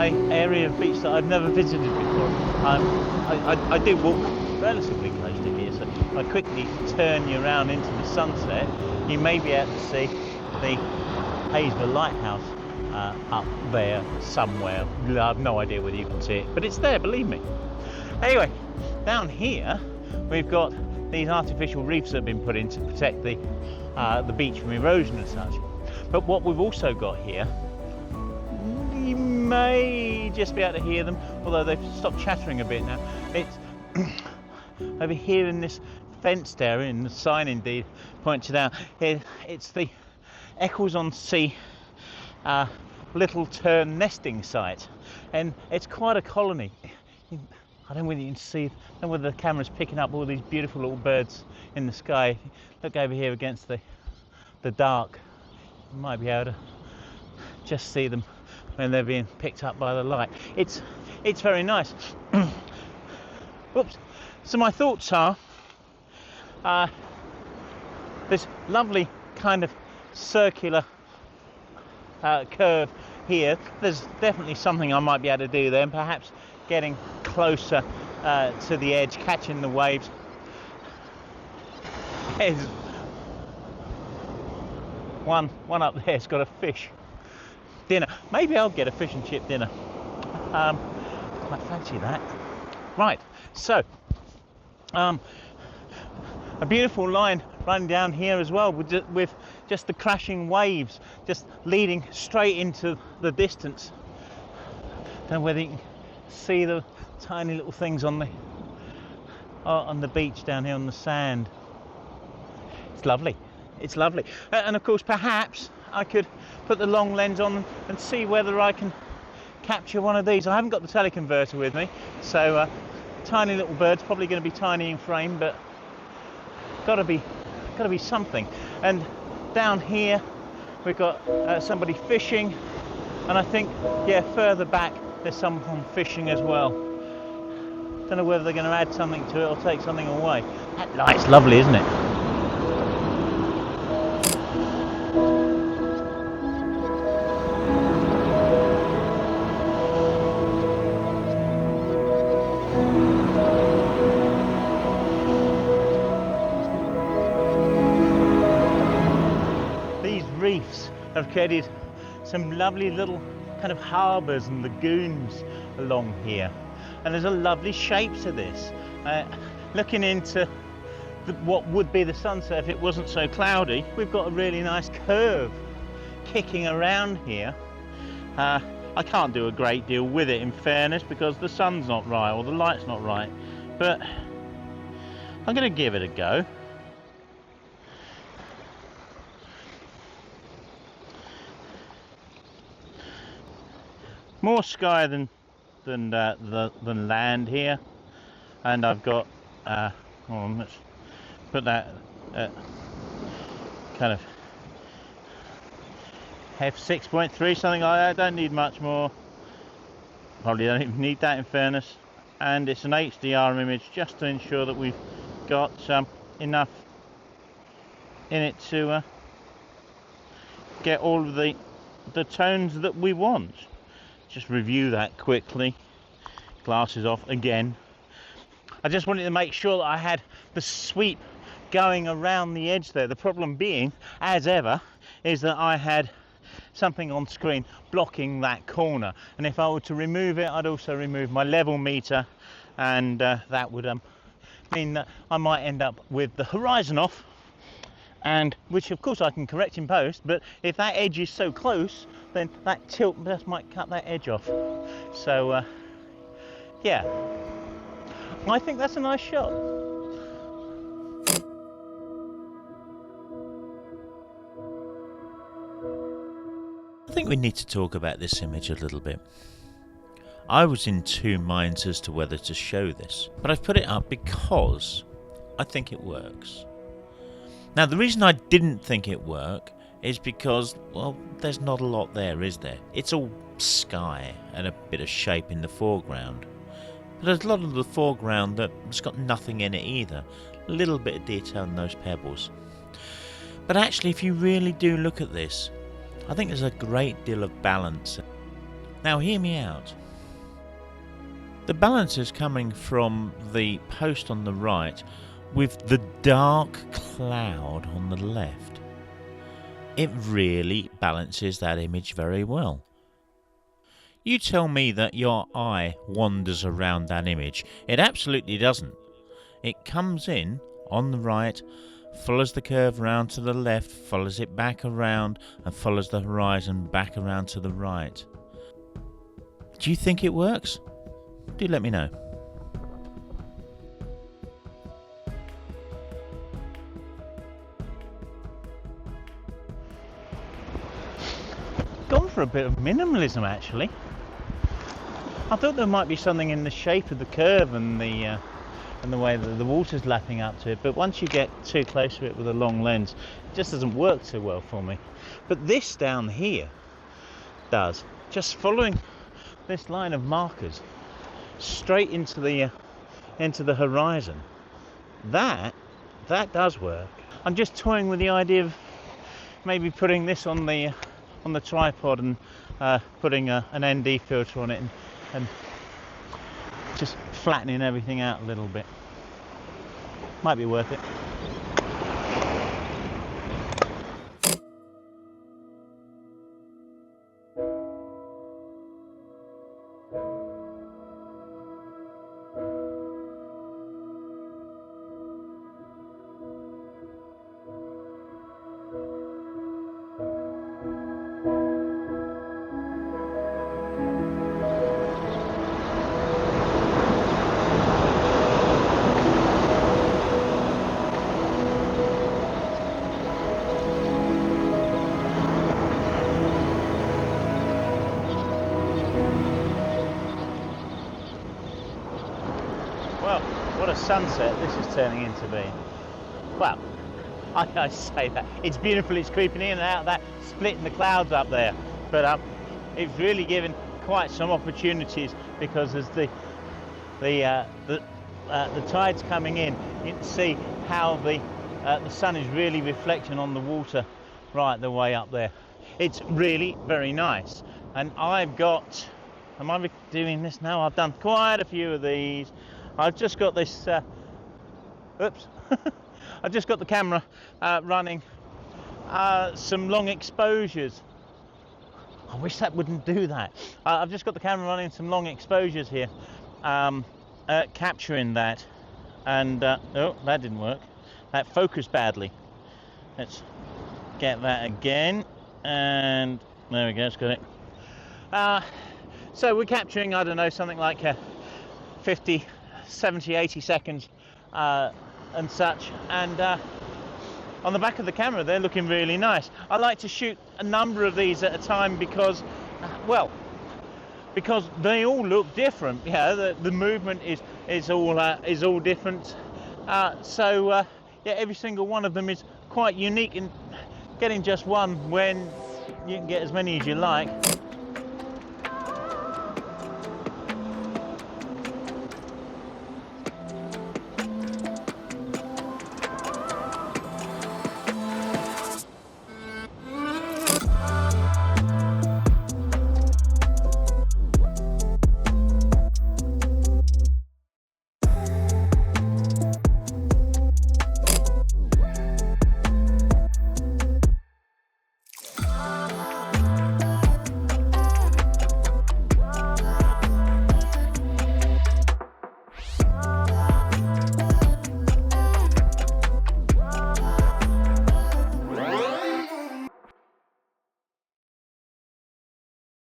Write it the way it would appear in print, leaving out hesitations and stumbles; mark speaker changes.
Speaker 1: an area of beach that I've never visited before. I do walk relatively close to here, so if I quickly turn you around into the sunset, you may be able to see the Hayesville Lighthouse up there somewhere. I have no idea whether you can see it, but it's there, believe me. Anyway, down here we've got these artificial reefs that have been put in to protect the beach from erosion and such. But what we've also got here, you may just be able to hear them, although they've stopped chattering a bit now. It's over here in this fenced area, and the sign indeed points it out. It's the Eccles-on-Sea little tern nesting site, and it's quite a colony. I don't know whether you can see, I don't know whether the camera's picking up all these beautiful little birds in the sky. Look over here against the dark. You might be able to just see them when they're being picked up by the light. It's very nice. Whoops. So my thoughts are, this lovely kind of circular curve here. There's definitely something I might be able to do there, and perhaps getting closer to the edge, catching the waves. There's one up there's got a fish dinner. Maybe I'll get a fish and chip dinner. Quite fancy that. Right, so a beautiful line running down here as well, with just the crashing waves just leading straight into the distance. Don't know whether you can see the tiny little things on the beach down here on the sand. It's lovely. It's lovely. And of course, perhaps I could put the long lens on and see whether I can capture one of these. I haven't got the teleconverter with me, so tiny little birds, probably going to be tiny in frame, but got to be something. And down here we've got somebody fishing, and I think, yeah, further back there's someone fishing as well. Don't know whether they're going to add something to it or take something away. That light's lovely, isn't it? These reefs have created some lovely little kind of harbours and lagoons along here, and there's a lovely shape to this. Looking into what would be the sunset if it wasn't so cloudy, we've got a really nice curve kicking around here. I can't do a great deal with it, in fairness, because the sun's not right or the light's not right, but I'm going to give it a go. More sky than land here, and I've got let's put that kind of f6.3, something like that. Don't need much more. Probably don't even need that, in fairness. And it's an HDR image, just to ensure that we've got enough in it to get all of the tones that we want. Just review that quickly. Glasses off again. I just wanted to make sure that I had the sweep going around the edge there. The problem being, as ever, is that I had something on screen blocking that corner, and if I were to remove it, I'd also remove my level meter, and that would mean that I might end up with the horizon off, and which of course I can correct in post, but if that edge is so close, then that tilt just might cut that edge off. So yeah, I think that's a nice shot.
Speaker 2: I think we need to talk about this image a little bit. I was in two minds as to whether to show this, but I've put it up because I think it works. Now, the reason I didn't think it worked is because, well, there's not a lot there, is there? It's all sky and a bit of shape in the foreground. But there's a lot of the foreground that's got nothing in it either. A little bit of detail in those pebbles. But actually, if you really do look at this, I think there's a great deal of balance. Now hear me out. The balance is coming from the post on the right with the dark cloud on the left. It really balances that image very well. You tell me that your eye wanders around that image. It absolutely doesn't. It comes in on the right, follows the curve round to the left, follows it back around, and follows the horizon back around to the right. Do you think it works? Do let me know.
Speaker 1: Gone for a bit of minimalism, actually. I thought there might be something in the shape of the curve and the way that the water's lapping up to it, but once you get too close to it with a long lens, it just doesn't work so well for me. But this down here does. Just following this line of markers straight into the horizon. That does work. I'm just toying with the idea of maybe putting this on the tripod and putting an ND filter on it and just flattening everything out a little bit. Might be worth it. Well, what a sunset this is turning into be. Well, I say that. It's beautiful, it's creeping in and out of that, splitting the clouds up there. But it's really given quite some opportunities, because as the tide's coming in, you can see how the sun is really reflecting on the water right the way up there. It's really very nice. And I've got, am I doing this now? I've done quite a few of these. I've just got this, oops, I've just got the camera running some long exposures. I wish that wouldn't do that. I've just got the camera running some long exposures here, capturing that, and oh, that didn't work. That focused badly. Let's get that again, and there we go, it's got it. So we're capturing, I don't know, something like 50, 70, 80 seconds and such, and on the back of the camera they're looking really nice. I like to shoot a number of these at a time because, well, because they all look different. Yeah, the movement is all different. So yeah, every single one of them is quite unique, and getting just one when you can get as many as you like